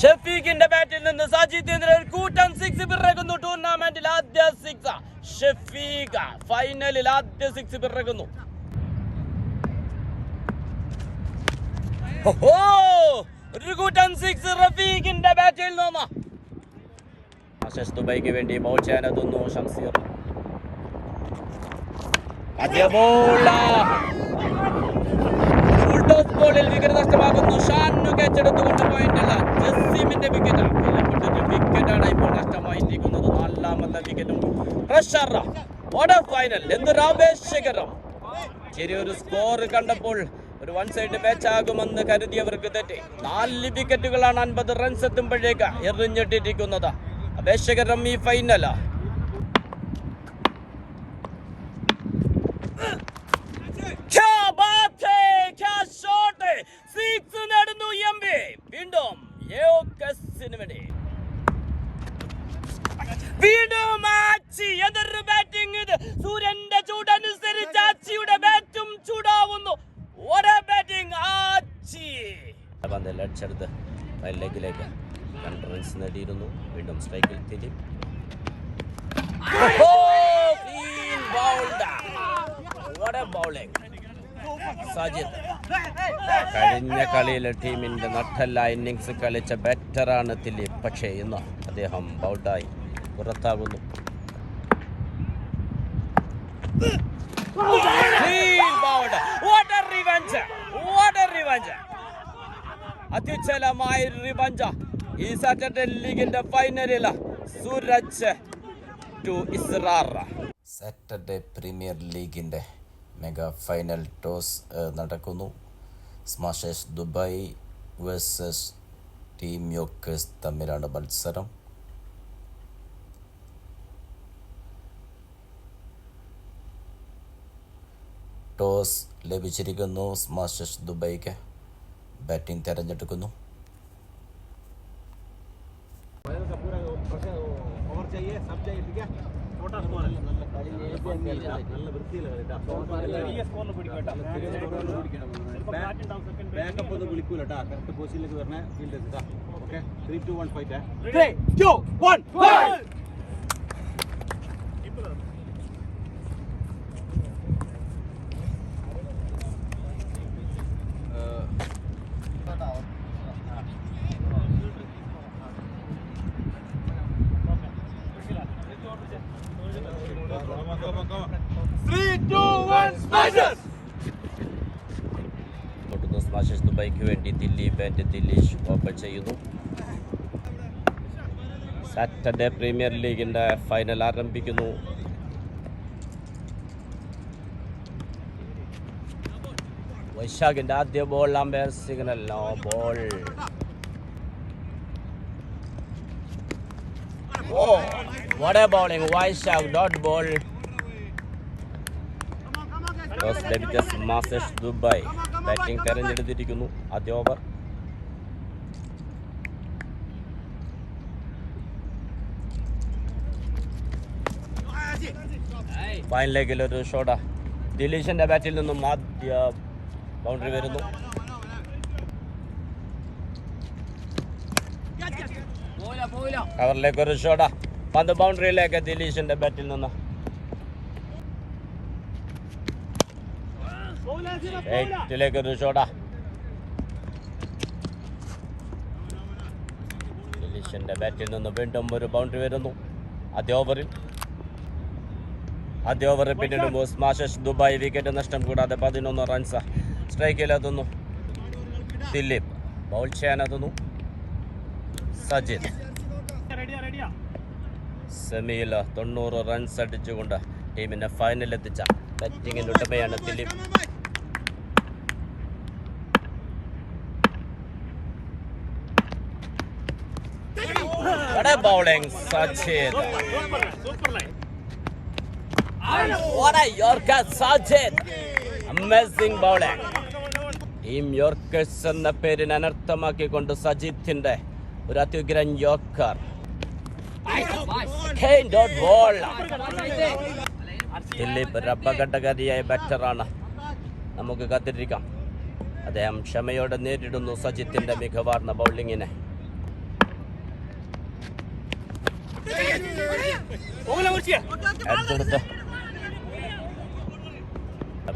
ഷഫീഖിന്റെ ബാറ്റിൽ നിന്ന് സജിത്ത് കൂട്ടൻ സിക്സ് പിറകുന്നു. ടൂർണമെന്റിൽ ആദ്യ സിക്സ് ഷഫീഖ് ഫൈനലിൽ ആദ്യ സിക്സ് പിറകുന്നു. ഒരു കൂട്ടൻ സിക്സ് റഫീഖിന്റെ ബാറ്റിൽ നിന്ന്. ആശിഷ് ദുബൈക്ക് വേണ്ടി ബൗൾ ചെയ്യാനെത്തുന്നു ഷംസീർ. ബോളിൽ വിക്കറ്റ് നഷ്ടമാകുന്നു. ഷാനു കെച്ചെടുത്തുകൊണ്ട് പോയിന്റല്ല, ജസീമിന്റെ വിക്കറ്റ്. വിക്കറ്റാണ് ഇപ്പോൾ നഷ്ടമായിരിക്കുന്നത്. നാലാമത്തെ വിക്കറ്റും പ്രഷർ. ഫൈനൽ എന്തൊരു ആവേശകരം. ചെറിയൊരു സ്കോർ കണ്ടപ്പോൾ ഒരു വൺ സൈഡ് മാച്ച് ആകുമെന്ന് കരുതിയവർക്ക് തെറ്റി. 4 വിക്കറ്റുകളാണ് 50 റൺസ് എത്തുമ്പോഴേക്ക് എറിഞ്ഞിട്ടിരിക്കുന്നത്. ആവേശകരം ഈ ഫൈനൽ. വീണ്ടും എതിർ ബാറ്റിംഗ്. ഇത് സൂര്യന്റെ ചൂടനുസരിച്ച് ആച്ചിയുടെ ബാറ്റും ചൂടാവുന്നു. അടിച്ചെടുത്ത് ലെഗിലേക്ക് 2 റൺസ് നേടിയിരുന്നു. വീണ്ടും സ്ട്രൈക്കിൽ തിരി. സജിത്ത് കഴിഞ്ഞ കളിയിലെ ടീമിന്റെ നട്ടെല്ല ഇന്നിങ്സ് കളിച്ച ബാറ്ററാണ് ദിലീപ്. പക്ഷേ ഇന്ന് അദ്ദേഹം ബൗൾഡായി പുറത്താകുന്നു. അത്യുജ്വലമായ റിവഞ്ച് ഈ സാറ്റർഡേ ലീഗിന്റെ ഫൈനലിൽ. Sooraj to Israr. Saturday Premier ലീഗിന്റെ മെഗാ ഫൈനൽ ടോസ് നടക്കുന്നു. Smashers Dubai versus Team Yorkers തമ്മിലാണ് മത്സരം. ടോസ് ലഭിച്ചിരിക്കുന്നു. സ്മാഷേഴ്സ് ദുബൈക്ക് ബാറ്റിംഗ് തിരഞ്ഞെടുക്കുന്നു. ബാക്കപ്പ് ഒന്നും വിളിക്കൂല കേട്ടോ. കറക്റ്റ് പൊസിഷനിലേക്ക് വരണേ. Field okay. 3, 2, 1 fight. 3, 2, 1 fight. Smashers ദുബൈക്ക് വേണ്ടി ദിലീപ് ആൻഡ് ദിലീഷ് ഓപ്പൺ ചെയ്യുന്നു. സാറ്റർഡേ പ്രീമിയർ ലീഗിന്റെ ഫൈനൽ ആരംഭിക്കുന്നു. വൈശാഖിന്റെ ആദ്യ ball umpire signal no ball. What a bowling. Vaishakh dot ball. Toss ലഭിച്ച സ്മാഷേഴ്സ് ദുബായ് ബാറ്റിംഗ് തെരഞ്ഞെടുത്തിരിക്കുന്നു. ആദ്യ ഓവർ. ഫൈനലിലേക്ക് ഒരു ഷോട്ട്. ദിലീഷിന്റെ ബാറ്റിൽ നിന്നും ആദ്യ ബൗണ്ടറി വരുന്നു. കവറിലേക്ക് ഒരു ഷോട്ട്. പന്ത് ബൗണ്ടറിയിലേക്ക് ദിലീഷിന്റെ ബാറ്റിൽ നിന്ന്. ഒരു ഷോട്ടാ. ദിലീഷിന്റെ ബാറ്റിൽ നിന്ന് വീണ്ടും ഒരു ബൗണ്ടറി വരുന്നു. ആദ്യ ഓവറിൽ പിന്നിടുമ്പോൾ സ്മാഷേഴ്സ് ദുബായ് വിക്കറ്റ് നഷ്ടം കൂടാതെ 11 റൺസ്. സ്ട്രൈക്കിലെത്തുന്നു ദിലീപ്. ബൗൾ ചെയ്യാനെത്തുന്നു സജിത്ത്. സെമിയിൽ 90 റൺസ് അടിച്ചുകൊണ്ട് ടീമിനെ ഫൈനലിലെത്തിച്ച ബാറ്റിംഗിന്റെ ഉടമയാണ് Dileep. Bowling Sajid. What a Yorker Sajid. Amazing bowling. Team Yorkers എന്ന പേരിന് അനർത്ഥമാക്കിക്കൊണ്ട് സജിത്തിന്റെ ഒരു അത്യുഗ്രൻ യോർക്കർ. ദിലീപ് ഒരു അപകടകാരിയായ ബാറ്ററാണ്. നമുക്ക് കാത്തിരിക്കാം. അദ്ദേഹം ക്ഷമയോടെ നേരിടുന്നു സജിത്തിന്റെ മികവാർന്ന ബൗളിങ്ങിനെ. അടുത്തെടുത്ത്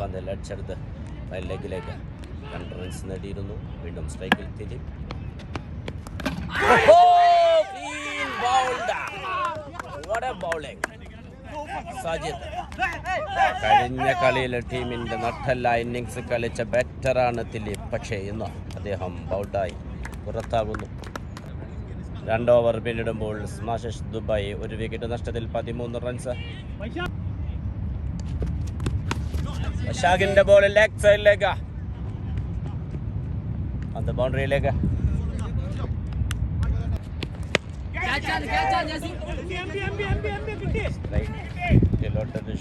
പന്തിൽ അടിച്ചെടുത്ത് ലെഗിലേക്ക് 2 റൺസ് നേടിയിരുന്നു. വീണ്ടും സ്ട്രൈക്കിൽ തിരി. സജിത്ത് കഴിഞ്ഞ കളിയിൽ ടീമിന്റെ നട്ടല്ല ഇന്നിങ്സ് കളിച്ച ബാറ്ററാണ് ദിലീപ്. പക്ഷേ ഇന്ന് അദ്ദേഹം ബൗൾഡായി പുറത്താകുന്നു. 2 ഓവർ പിന്നിടുമ്പോൾ സ്മാഷസ് ദുബായ് 1 വിക്കറ്റ് നഷ്ടത്തിൽ 13 റൺസ്. വശാഖിന്റെ ബോൾ ലെഗ് സൈഡിലേക്ക്, അത് ബൗണ്ടറിയിലേക്ക്.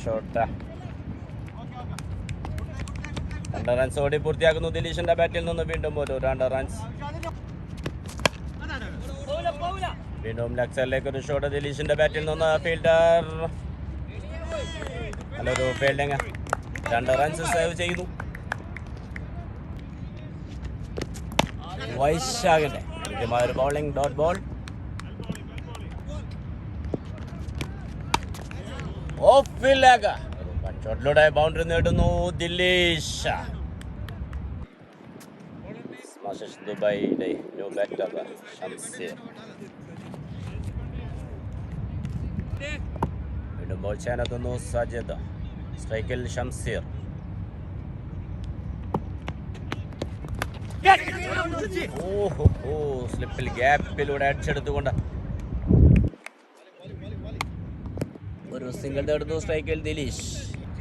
ഷോട്ട് 2 റൺസ് ഓടി പൂർത്തിയാക്കുന്നു. ദിലീഷിന്റെ ബാറ്റിൽ നിന്ന് വീണ്ടും ഒരു 2 റൺസ്. വീണ്ടും ലെഗ് സൈഡിലേക്ക് ഒരു ഷോട്ട് ദിലീഷിന്റെ ബാറ്റിൽ നിന്ന്. ഫീൽഡർ നല്ലൊരു ഫീൽഡിങ്, 2 റൺസ് സേവ് ചെയ്യുന്നു. വൈശാഖിന്റെ കൃത്യമായ ഒരു ബൗളിംഗ്, ഡോട്ട് ബോൾ. ഓഫിലേക്ക് ഷോട്ടിലൂടെ ബൗണ്ടറി നേടുന്നു ദിലീഷ്. സ്മാഷസ് ദുബായിയുടെ ന്യൂ ബാറ്റർ ഷംസീർ. വീണ്ടും ബോൾ ചെയ്യാനെത്തുന്നു സജിദ്. സ്ട്രൈക്കിൽ ഷംസീർ. സ്ലിപ്പിൽ ഗ്യാപ്പിലൂടെ അടിച്ചെടുത്തുകൊണ്ട് ഒരു സിംഗിൾ നേടുന്നു. സ്ട്രൈക്കിൽ ദിലീഷ്.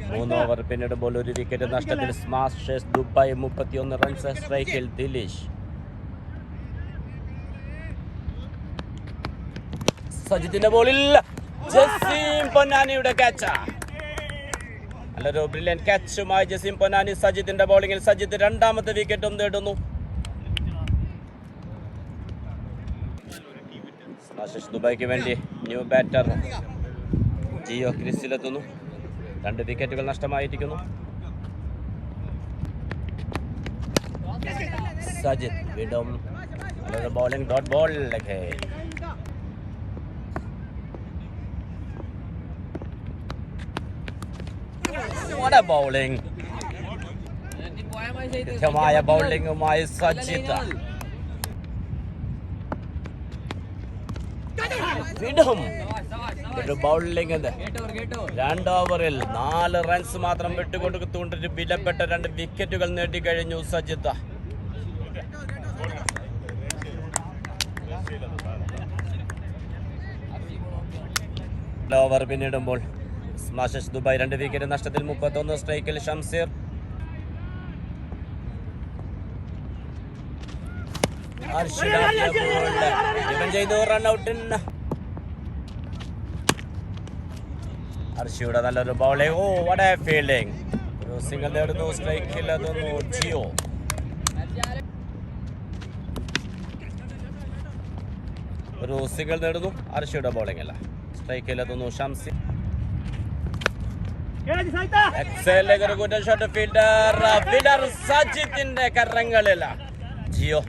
3 ഓവർ പിന്നിടുമ്പോൾ 1 വിക്കറ്റ് നഷ്ടത്തിൽ സ്മാഷസ് ദുബായ് 31 റൺസ്. സ്ട്രൈക്കിൽ ദിലീഷ്. സജിത്തിന്റെ ബോളിൽ ജസീം പൊന്നാനിയുടെ ക്യാച്ച്. നല്ലൊരു ബ്രില്യൻ ക്യാച്ചുമായി ജസീം പൊന്നാനി സജിത്തിന്റെ ബോളിംഗിൽ. സജിത്ത് 2ാമത്തെ വിക്കറ്റും നേടുന്നു. സ്മാഷസ് ദുബായ്ക്ക് വേണ്ടി ന്യൂ ബാറ്റർ ജിയോ ക്രീസിലെത്തുന്നു. 2 വിക്കറ്റുകൾ നഷ്ടമായിരിക്കുന്നു. സജിത് വീണ്ടും നല്ലൊരു ബോളിംഗ്, ഡോട്ട് ബോളിലേക്ക്. ബൗളിംഗ്, കൃത്യമായ ബൗളിംഗുമായി സജിത്ത്. വീണ്ടും ഒരു ബൗളിംഗ്. 2 ഓവറിൽ 4 റൺസ് മാത്രം വിട്ടുകൊടുത്തുകൊണ്ട് വിലപ്പെട്ട 2 വിക്കറ്റുകൾ നേടിക്കഴിഞ്ഞു സജിത്ത്. ഓവർ പിന്നിടുമ്പോൾ സ്മാഷസ് ദുബായ് 2 വിക്കറ്റ് നഷ്ടത്തിൽ 31. സ്ട്രൈക്കിൽ ഷംസീർ. റൺഔട്ടിന് ഹർഷിയുടെ നല്ലൊരു ബൗളിംഗ്. What A fielding. ഒരു സിംഗിൾ നേടുന്നു. സ്ട്രൈക്കിൽ അതൊന്നു ജിയോ. ഒരു സിംഗിൾ നേടുന്നു. ഹർഷിയുടെ ബൗളിംഗ് അല്ല, സ്ട്രൈക്കിൽ അതൊന്നു ഷംസീർ. ഒരു ഗുഡ് ഷോട്ട്. ഫീൽഡർ സജിത്തിന്റെ കരങ്ങളില്ല. ജിയോ.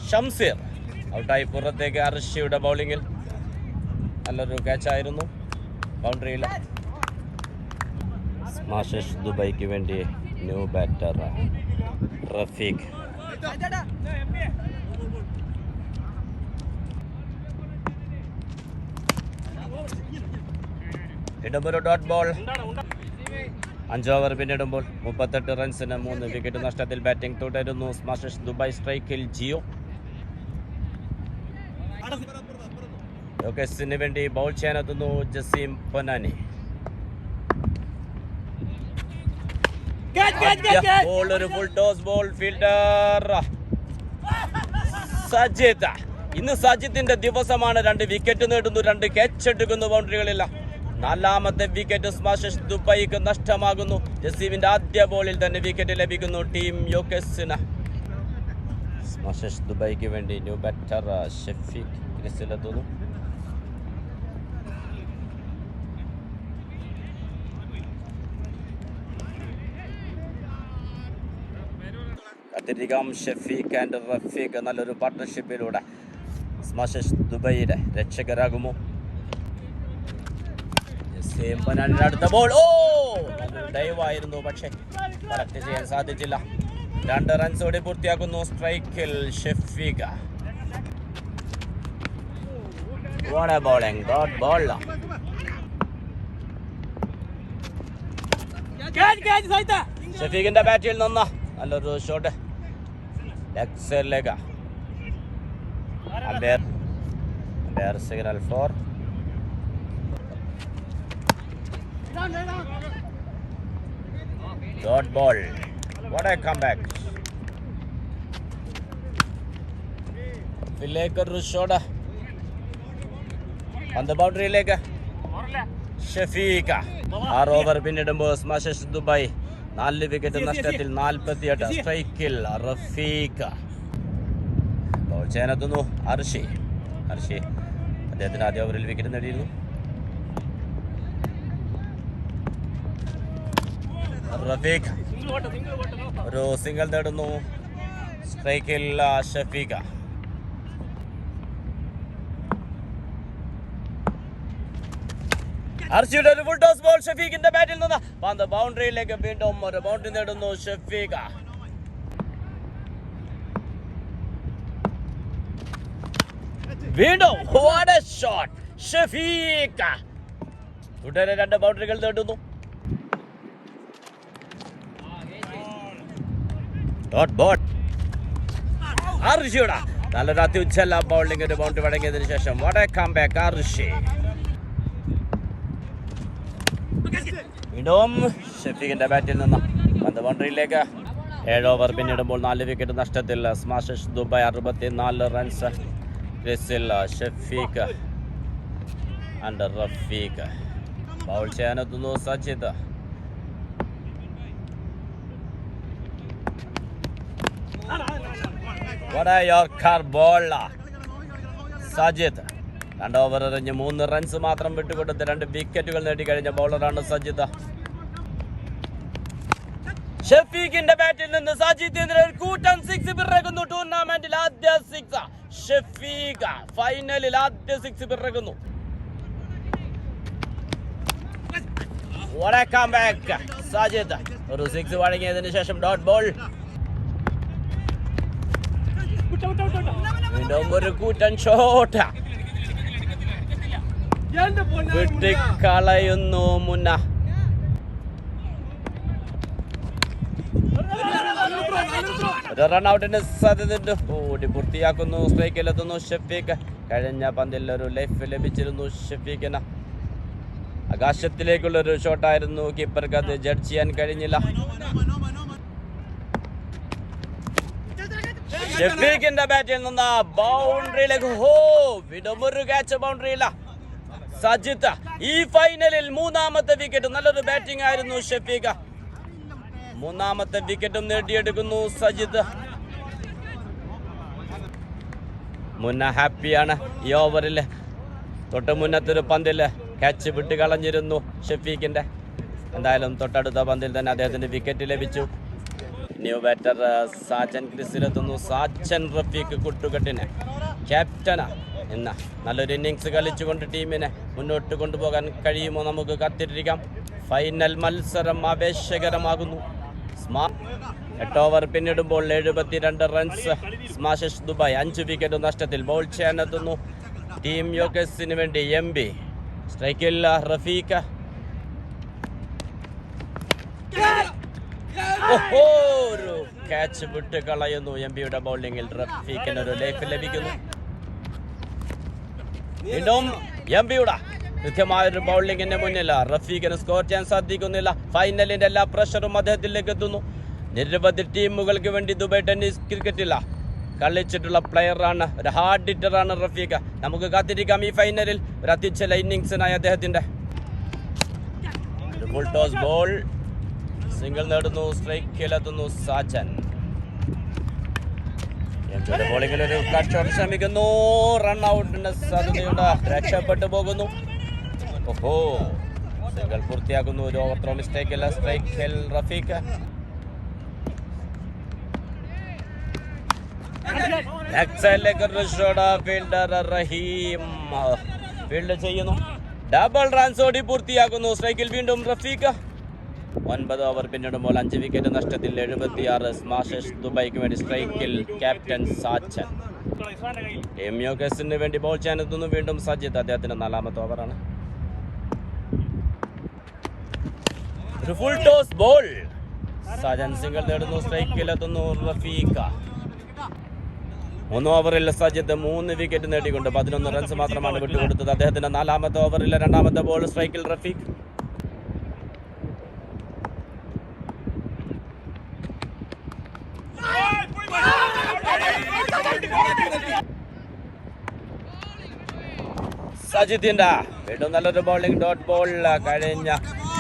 ഷംസീർ ഔട്ടായി പുറത്തേക്ക്. ഹർഷിയുടെ ബൗളിംഗിൽ നല്ലൊരു ക്യാച്ചായിരുന്നു, ബൗണ്ടറിയില്ല. സ്മാഷസ് ദുബായ്ക്ക് വേണ്ടി ന്യൂ ബാറ്റർ റഫീഖ്. ഇടുമ്പോൾ ഡോട്ട് ബോൾ. 5 ഓവർ പിന്നിടുമ്പോൾ 38 റൺസിന് 3 വിക്കറ്റ് നഷ്ടത്തിൽ ബാറ്റിംഗ് തുടരുന്നു സ്മാഷസ് ദുബായ്. സ്ട്രൈക്കിൽ ജിയോ. ലോകേഷിന് വേണ്ടി ബൗൾ ചെയ്യാനെത്തുന്നു ജസീം പൊന്നാനി. ഒരു full toss ball. Fielder Sajith. ഇന്ന് സജിത്തിന്റെ ദിവസമാണ്. 2 വിക്കറ്റ് നേടുന്നു, 2 ക്യാച്ച് എടുക്കുന്നു, ബൗണ്ടറികളില്ല. 4ാമത്തെ വിക്കറ്റ് സ്മാഷസ് ദുബായിക്ക് നഷ്ടമാകുന്നു. ജസീമിന്റെ ആദ്യ ബോളിൽ തന്നെ വിക്കറ്റ് ലഭിക്കുന്നു ടീം യോകേസിന്. സ്മാഷസ് ദുബായിക്ക് വേണ്ടി ന്യൂ ബാറ്റർ ഷഫീഖ് ക്രീസിലെത്തുന്നു. കാത്തിരിക്കാം ഷഫീഖ് ആൻഡ് റഫീഖ് നല്ലൊരു പാർട്ട്ണർഷിപ്പിലൂടെ. സ്മാഷസ് ദുബൈയുടെ രക്ഷകരാകുമോ? അടുത്ത ബോൾ, ഓ ഡൈവ് ആയിരുന്നു, പക്ഷേ കറക്റ്റ് ചെയ്യാൻ സാധിച്ചില്ല. 2 റൺസോടെ പൂർത്തിയാക്കുന്നു. സ്ട്രൈക്കിൽ Shafeekha. What a bowling, dot ball. ഷഫീഖിന്റെ ബാറ്റിൽ നിന്ന് നല്ലൊരു ഷോട്ട് ലെഗ് സൈഡിലേക്ക്. Umpire signal four. Dot ball. What a comeback. ഒരു ഷോട്ട് പന്ത് ബൗണ്ടറിയിലേക്ക്. ഷഫീഖ 6 ഓവർ പിന്നിടുമ്പോൾ സ്മാഷസ് ദുബായ് 4 വിക്കറ്റ് നഷ്ടത്തിൽ 48. സ്ട്രൈക്കിൽ റഫീഖ. ബോൾ ചെയ്യാനെത്തുന്നു അർഷി. അദ്ദേഹത്തിന് ആദ്യ ഓവറിൽ വിക്കറ്റ് നേടിയിരുന്നു. റഫീഖ ഒരു സിംഗിൾ നേടുന്നു. സ്ട്രൈക്കിൽ ഷഫീഖ. അർഷിയുടെ ഒരു ഫുൾ ടോസ് ബോൾ ഷഫീഖിന്റെ ബാറ്റിൽ നിന്ന് പന്ത് ബൗണ്ടറിയിലേക്ക്. വീണ്ടും ഒരു ബൗണ്ടറി നേടുന്നു ഷഫീഖ. വീണ്ടും what a shot. ഷഫീഖ തുടരെ 2 ബൗണ്ടറികൾ നേടുന്നു. Dot ball. അർഷിയുടെ നല്ലൊരു അത്യുജ്ജല ബൗളിംഗ്. ഒരു ബൗണ്ടറി വഴങ്ങിയതിനു ശേഷം what a comeback അർഷി. വീണ്ടും ഷഫീഖിന്റെ ബാറ്റിൽ നിന്ന് പന്ത് ബൗണ്ടറിയിലേക്ക്. 7 ഓവർ പിന്നിടുമ്പോൾ 4 വിക്കറ്റ് നഷ്ടത്തിൽ സ്മാഷസ് ദുബായ് 64 റൺസ്. ക്രിസിൽ ഷഫീഖ ആൻഡ് റഫീഖ. ബൗൾ ചെയ്യാനെത്തുന്നു സജിദ്. സജിദ് 2 ഓവർ എറിഞ്ഞ് 3 റൺസ് മാത്രം വിട്ടുകൊടുത്ത് 2 വിക്കറ്റുകൾ നേടിക്കഴിഞ്ഞ ബൗളറാണ് സജിദ്. ഷഫീഖിന്റെ ബാറ്റിൽ നിന്ന് സജിദിനെതിരെ ഒരു കൂറ്റൻ 6 പിറകുന്നു. ടൂർണമെന്റിൽ ആദ്യ 6. ഷഫീഖ ഫൈനലിൽ ആദ്യ 6 പിറകുന്നു. What a comeback. സജിദ് ഒരു 6 വഴങ്ങിയതിനു ശേഷം ഡോട്ട് ബോൾ. വീണ്ടും ഒരു കൂറ്റൻ ഷോട്ട് വിട്ടിക്കളയുന്നു മുന്ന. ഒരു റൺഔട്ടിന് സാധ്യതയുണ്ട്. ഓടി പൂർത്തിയാക്കുന്നു. സ്ട്രൈക്കിലെത്തുന്നു ഷഫീഖ്. കഴിഞ്ഞ പന്തിൽ ഒരു ലൈഫ് ലഭിച്ചിരുന്നു ഷഫീഖിന്. ആകാശത്തിലേക്കുള്ളൊരു ഷോട്ടായിരുന്നു. കീപ്പർക്ക് അത് ജഡ്ജ് ചെയ്യാൻ കഴിഞ്ഞില്ല. ഷഫീഖിന്റെ ബാറ്റിൽ നിന്ന് ബൗണ്ടറിയിലേക്ക്. വീണ്ടും ഒരു ക്യാച്ച് ബൗണ്ടറിയില്ല. സജിദ് ഈ ഫൈനലിൽ 3ാമത്തെ വിക്കറ്റ്. നല്ലൊരു ബാറ്റിംഗ് ആയിരുന്നു ഷഫീഖ. 3ാമത്തെ വിക്കറ്റും നേടിയെടുക്കുന്നു സജിദ്. മുന്ന ഹാപ്പിയാണ്. ഈ ഓവറിൽ തൊട്ട് മുന്നത്തൊരു പന്തിൽ ക്യാച്ച് വിട്ട് കളഞ്ഞിരുന്നു ഷഫീഖിന്റെ. എന്തായാലും തൊട്ടടുത്ത പന്തിൽ തന്നെ അദ്ദേഹത്തിന് വിക്കറ്റ് ലഭിച്ചു. ന്യൂ ബാറ്റർ സാജൻ ക്രിസിലെത്തുന്നു. സാജൻ റഫീഖ് കുട്ടുകെട്ടിന് ക്യാപ്റ്റനാ. ഇന്ന് നല്ലൊരു ഇന്നിങ്സ് കളിച്ചുകൊണ്ട് ടീമിനെ മുന്നോട്ട് കൊണ്ടുപോകാൻ കഴിയുമോ? നമുക്ക് കാത്തിരിക്കാം. ഫൈനൽ മത്സരം ആവേശകരമാകുന്നു. 8 ഓവർ പിന്നിടുമ്പോൾ 72 റൺസ്. സ്മാഷസ് ദുബായ് 5 വിക്കറ്റ് നഷ്ടത്തിൽ. ബൗൾ ചെയ്യാനെത്തുന്നു ടീം യോക്കേഴ്സിന് വേണ്ടി MB. സ്ട്രൈക്കിൽ റഫീഖ. ഒരു ക്യാച്ച് വിട്ട് കളയുന്നു. MBയുടെ ബൗളിംഗിൽ റഫീഖിന് ഒരു ലൈഫ് ലഭിക്കുന്നു. വീണ്ടും MBയുടെ കൃത്യമായൊരു ബൗളിംഗിന് മുന്നിൽ റഫീഖിന് സ്കോർ ചെയ്യാൻ സാധിക്കുന്നില്ല. ഫൈനലിന്റെ എല്ലാ പ്രഷറും അദ്ദേഹത്തിലേക്ക് എത്തുന്നു. നിരവധി ടീമുകൾക്ക് വേണ്ടി ദുബായ് ടെന്നീസ് ക്രിക്കറ്റിൽ കളിച്ചിട്ടുള്ള പ്ലെയറാണ്. ഒരു ഹാർഡ് ഹിറ്ററാണ് റഫീഖ. നമുക്ക് കാത്തിരിക്കാം ഈ ഫൈനലിൽ ഒരു അത്യുജ്ജല ഇന്നിങ്സിനായി അദ്ദേഹത്തിന്റെ. Full toss ball. സിംഗിൾ നേടുന്നു. സ്ട്രൈക്കിലെത്തുന്നു സാജൻ. ബോളിംഗിൽ ഒരു കട്ട് ഷോട്ട് ശ്രമിക്കുന്നു. റൺ ഔട്ടിന്റെ സാധ്യതയുണ്ട്. രക്ഷപ്പെട്ടു പോകുന്നു. സിംഗിൾ പൂർത്തിയാക്കുന്നു. ഒരു ഓവർ ത്രോ മിസ്റ്റേക്കില്ല. സ്ട്രൈക്കിൽ റഫീഖ്. ലെഗ് സൈഡിലേക്ക് ഒരു ഷോട്ട്, ഫീൽഡർ റഹീം ഫീൽഡ് ചെയ്യുന്നു. ഡബിൾ റൺസ് ഓടി പൂർത്തിയാക്കുന്നു. സ്ട്രൈക്കിൽ വീണ്ടും റഫീഖ്. 9 ഓവർ പിന്നിടുമ്പോൾ 5 വിക്കറ്റ് നഷ്ടത്തിൽ 76. സ്മാഷേഴ്സ് ദുബൈക്ക് വേണ്ടി സ്ട്രൈക്കിൽ ക്യാപ്റ്റൻ സാച്ചൻ. ടീം ന്യൂകാസിലിന് വേണ്ടി ബോൾ ചെയ്യാനെത്തുന്നു വീണ്ടും സജിത്ത്. അദ്ദേഹത്തിന്റെ 4ാമത്തെ ഓവറാണ്. ഒരു full toss ball. Sajan single നേടുന്നു. സ്ട്രൈക്കിലെത്തുന്നു റഫീഖ്. 3 ഓവറിൽ സജിത്ത് 3 വിക്കറ്റ് നേടിക്കൊണ്ട് 11 റൺസ് മാത്രമാണ് വിട്ടുകൊടുത്തത്. അദ്ദേഹത്തിന്റെ 4ാമത്തെ ഓവറിലെ 2ാമത്തെ ബോൾ. സ്ട്രൈക്കിൽ റഫീഖ്. സജിത്തിന്റെ വീണ്ടും നല്ലൊരു ബോളിംഗ്. Dot ball. കഴിഞ്ഞ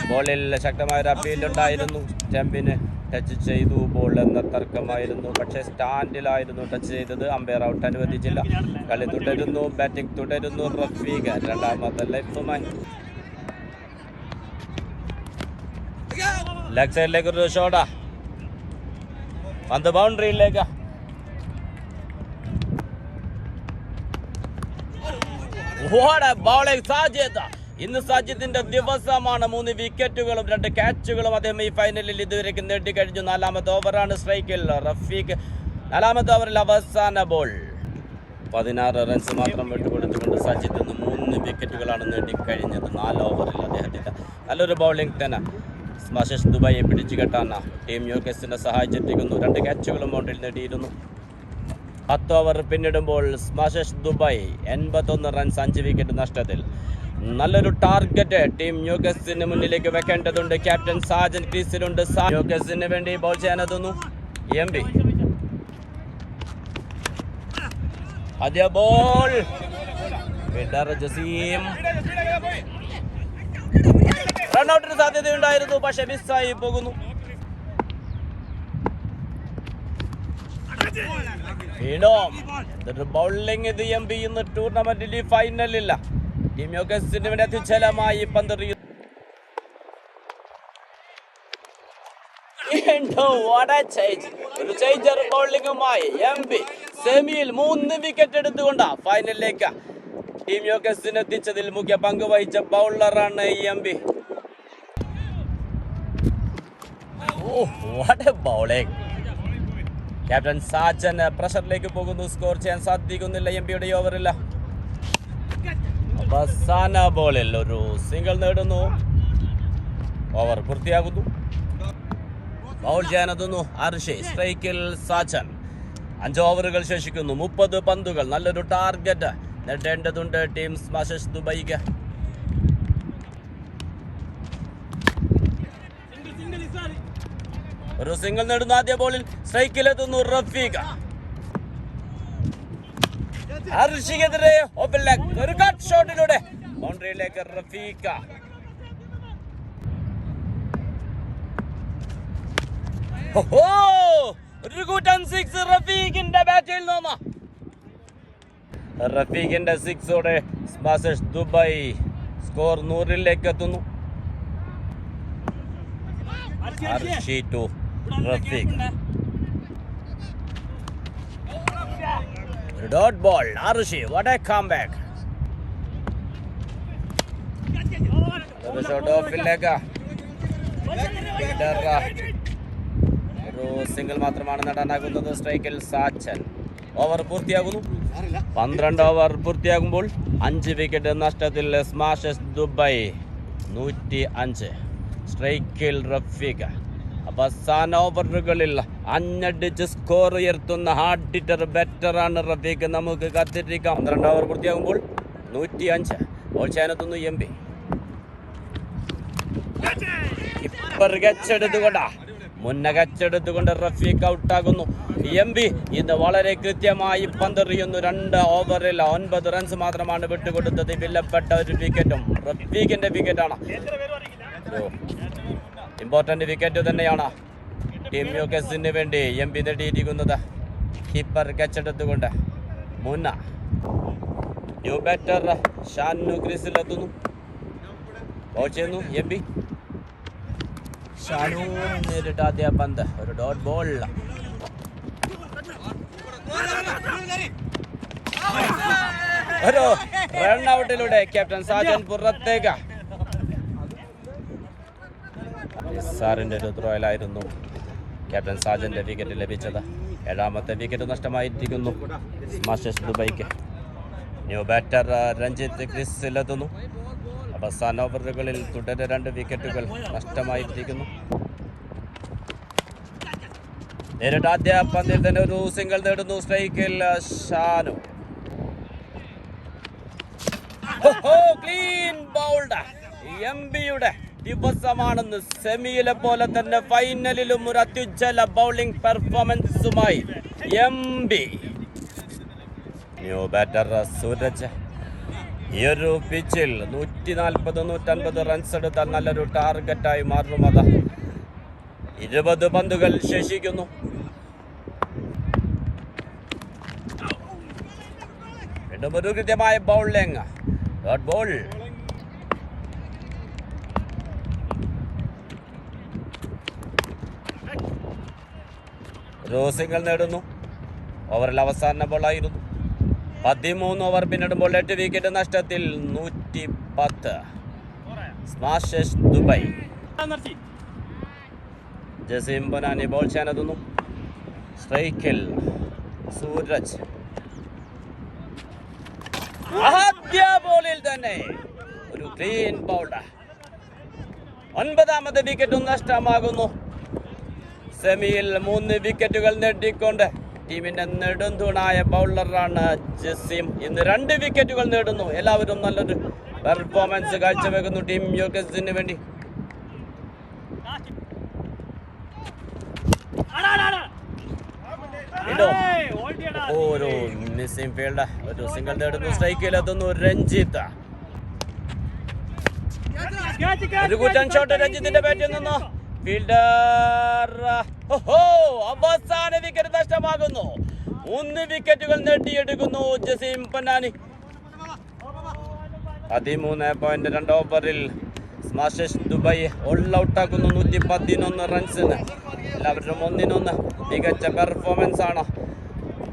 ബോളിൽ ശക്തമായ ഒരു അപ്പീൽ ഉണ്ടായിരുന്നു. സ്റ്റംപിന് ടച്ച് ചെയ്തു ബോൾ എന്ന തർക്കമായിരുന്നു. പക്ഷേ സ്റ്റാൻഡിലായിരുന്നു ടച്ച് ചെയ്തത്. അമ്പയർ ഔട്ട് അനുവദിച്ചില്ല. കളി തുടരുന്നു. ബാറ്റിംഗ് തുടരുന്നു. റഫീഖ് 2ാമത്തെ ലൈഫുമായി. ലെഗ് സൈഡിലേക്ക് ഒരു ഷോട്ടാ. പന്ത് ബൗണ്ടറിയിലേക്ക്. സാജിദ്. ഇന്ന് സാജിദിന്റെ ദിവസമാണ്. 3 വിക്കറ്റുകളും 2 ക്യാച്ചുകളും അദ്ദേഹം ഈ ഫൈനലിൽ ഇതുവരെ നേടിക്കഴിഞ്ഞു. 4ാമത്തെ ഓവറാണ്. സ്ട്രൈക്കിൽ റഫീഖ്. 4ാമത്തെ ഓവറിൽ അവസാന ബോൾ. 16 റൺസ് മാത്രം വിട്ടുകൊടുത്തുകൊണ്ട് സജിദ് ഇന്ന് 3 വിക്കറ്റുകളാണ് നേടിക്കഴിഞ്ഞത് 4 ഓവറിൽ. അദ്ദേഹത്തിന്റെ നല്ലൊരു ബൗളിംഗ് തന്നെ സ്മാഷേഴ്സ് ദുബായിയെ പിടിച്ചു കെട്ടാൻ ടീം ന്യൂകാസിലിനെ സഹായിച്ചെത്തിക്കുന്നു. 2 ക്യാച്ചുകളും ബൗണ്ടറിയിൽ നേടിയിരുന്നു. 10 ഓവർ പിന്നിടുമ്പോൾ സ്മാഷേഴ്സ് ദുബായ് 81 റൺസ് 5 വിക്കറ്റ് നഷ്ടത്തിൽ. നല്ലൊരു ടാർഗറ്റ് ടീം ന്യൂകാസിലിന് മുന്നിലേക്ക് വെക്കേണ്ടതുണ്ട്. ക്യാപ്റ്റൻ സാജൻ ക്രീസിലുണ്ട്. ന്യൂകാസിലിന് വേണ്ടി ബോൾ ചെയ്യാനെത്തുന്നു എം ബി. ആദ്യ ബോൾ. ജസീം റൺഔട്ടിന് സാധ്യതയുണ്ടായിരുന്നു, പക്ഷെ മിസ്സായി പോകുന്നു. വീണ്ടും എന്തൊരു ബൗളിംഗ് ഇത് എം ബി. ഇന്ന് ടൂർണമെന്റിൽ ഈ ഫൈനലില്ല. ടീം ന്യൂകാസിലിന് വേണ്ടി അത്യുജ്വലമായി പന്തെറിയുന്നു. ഒരു ചേഞ്ചർ ബൗളിംഗുമായി എം ബി സെമിയിൽ 3 വിക്കറ്റ് എടുത്തുകൊണ്ട് ഫൈനലിലേക്ക് ടീം ന്യൂകാസിലിനെ എത്തിച്ചതിൽ മുഖ്യ പങ്ക് വഹിച്ച ബൗളറാണ് M B. Bowling. Captain Sajan പ്രഷറിലേക്ക് പോകുന്നു. സ്കോർ ചെയ്യാൻ സാധിക്കുന്നില്ല എം പിയുടെ ഓവറില്ല. അവസാന ബോളിൽ ഒരു സിംഗിൾ നേടുന്നു. ഓവർ പൂർത്തിയാകുന്നു. ബൗൾ ചെയ്യാനെത്തുന്നു അർഷി. സ്ട്രൈക്കിൽ സാജൻ. 5 ഓവറുകൾ ശേഷിക്കുന്നു. 30 പന്തുകൾ. നല്ലൊരു ടാർഗറ്റ് നേടേണ്ടതുണ്ട് ടീം സ്മാഷേഴ്സ് ദുബൈക്ക്. ഒരു സിംഗിൾ നേടുന്നു ആദ്യ ബോളിൽ. സ്ട്രൈക്കിലെത്തുന്നു റഫീഖ്. അർഷിക്കെതിരെ ഓപ്പൺ ലെഗ്. ഒരു കട്ട് ഷോട്ടിലൂടെ ബൗണ്ടറിയിലേക്ക് റഫീഖ്. ഒരു കൂട്ടൻ 6 റഫീഖിന്റെ ബാറ്റിൽ നിന്ന്. റഫീഖിന്റെ 6ഓടെ സ്മാഷേഴ്സ് ദുബായ് സ്കോർ 100ലേക്ക് എത്തുന്നു. Arshi to Rafeeq. Dot ball. Arshi. What a comeback. ഒരു ഷോട്ട് ഓഫിലേക്ക്. ഒരു സിംഗിൾ മാത്രമാണ് നേടാനാകുന്നത്. സ്ട്രൈക്കിൽ സാച്ചൻ. ഓവർ പൂർത്തിയാകുന്നു. 12 ഓവർ പൂർത്തിയാകുമ്പോൾ 5 വിക്കറ്റ് നഷ്ടത്തിൽ സ്മാഷേഴ്സ് ദുബായ് 105. സ്ട്രൈക്കിൽ റഫീഖ്. അവസാന ഓവറുകളിൽ 5 അടിച്ച് സ്കോർ ഉയർത്തുന്ന ഹാർഡ് ഹിറ്റർ ബാറ്ററാണ് റഫീഖ്. നമുക്ക് കാത്തിരിക്കാം. 12 ഓവർ പൂർത്തിയാകുമ്പോൾ 105. ബോൾ ചെയ്യാനെത്തുന്നു എം പി. മുന്നകച്ചെടുത്തുകൊണ്ട് റഫീഖ് ഔട്ടാകുന്നു. എം പി ഇത് വളരെ കൃത്യമായി പന്തെറിയുന്നു. 2 ഓവറിൽ 9 റൺസ് മാത്രമാണ് വിട്ടുകൊടുത്തത്. വിലപ്പെട്ട ഒരു വിക്കറ്റും റഫീഖിന്റെ വിക്കറ്റാണ്. ഇമ്പോർട്ടന്റ് വിക്കറ്റ് തന്നെയാണ് ടീം ന്യൂകാസിലിന് വേണ്ടി എം പി നേടിയിരിക്കുന്നത്. കീപ്പർ കച്ചെടുത്തുകൊണ്ട് മുന്ന. ന്യൂ ബാറ്റർ ഷാനു ക്രീസിലെത്തുന്നു. ബോൾ ചെയ്യുന്നു എം പി. ഷാനു നേരിട്ട് ആദ്യ പന്ത്. ഒരു ഡോട്ട് ബോൾ. ഒരു റൺ ഔട്ടിലൂടെ ക്യാപ്റ്റൻ സാജൻ പുറത്തേക്ക്. നിസാറിന്റെ ഒരു ത്രോയിലായിരുന്നു ക്യാപ്റ്റൻ സാജന്റെ വിക്കറ്റ് ലഭിച്ചത്. 7ാമത്തെ വിക്കറ്റ് നഷ്ടമായിരിക്കുന്നു സ്മാഷേഴ്സ് ദുബൈക്ക്. ന്യൂ ബാറ്റർ രഞ്ജിത്ത് ക്രീസിലെത്തുന്നു. അവസാന ഓവറുകളിൽ തുടരെ 2 വിക്കറ്റുകൾ നഷ്ടമായിരിക്കുന്നു. നേരിട്ട് ആദ്യ പന്തിൽ തന്നെ ഒരു സിംഗിൾ നേടുന്നു. സ്ട്രൈക്കിൽ ഷാനു. Clean bowled. എംബിയുടെ ദിവസമാണെന്ന്. സെമിയിലെ പോലെ തന്നെ ഫൈനലിലും ഒരു അത്യുജ്വല ബൗളിംഗ് പെർഫോമൻസുമായി എംബി. New batter Sooraj. ഈ ഒരു പിച്ചിൽ 140-150 റൺസ് എടുത്താൽ നല്ലൊരു ടാർഗറ്റായി മാറും. അത് 20 പന്തുകൾ ശേഷിക്കുന്നു. വീണ്ടും ഒരു കൃത്യമായ ബൗളിംഗ്. Dot ball. ഒരു സിംഗിൾ നേടുന്നു. ഓവറിൽ അവസാന ബോളായിരുന്നു. 13 ഓവർ പിന്നിടുമ്പോൾ 8 വിക്കറ്റ് നഷ്ടത്തിൽ 110. Smashers Dubai. ജസീം ബനാനി ബോൾ ചെയ്യാനെത്തുന്നു. സ്ട്രൈക്കിൽ സൂരജ്. ആദ്യ ബോളിൽ തന്നെ ഒരു ക്ലീൻ ബൗൾഡ്. 9ാമത്തെ വിക്കറ്റും നഷ്ടമാകുന്നു. സെമിയിൽ 3 വിക്കറ്റുകൾ നേടിക്കൊണ്ട് ടീമിന്റെ നെടുന്തൂണായ ബൗളറാണ് ജസീം. ഇന്ന് 2 വിക്കറ്റുകൾ നേടുന്നു. എല്ലാവരും നല്ലൊരു പെർഫോമൻസ് കാഴ്ചവെക്കുന്നു ടീം യുകെസിന് വേണ്ടി. ഒരു മിസ്സിംഗ് ഫീൽഡ്. ഒരു സിംഗിൾ നേടുന്നു. സ്ട്രൈക്കിലെത്തുന്നു രഞ്ജിത്ത്. ഒരു കൂറ്റൻ ഷോട്ട് രഞ്ജിത്തിന്റെ ബാറ്റിൽ നിന്നു. ഫീൽഡർ. അവസാന വിക്കറ്റ് നഷ്ടമാകുന്നു. 3 വിക്കറ്റുകൾ നേടിയെടുക്കുന്നു ജസീം പന്നാനി. 13.2 ഓവറിൽ സ്മാഷേഴ്സ് ദുബൈ ഓൾ ഔട്ടാക്കുന്നു 111 റൺസിന്. എല്ലാവരും 1-1 മികച്ച പെർഫോമൻസ് ആണ്.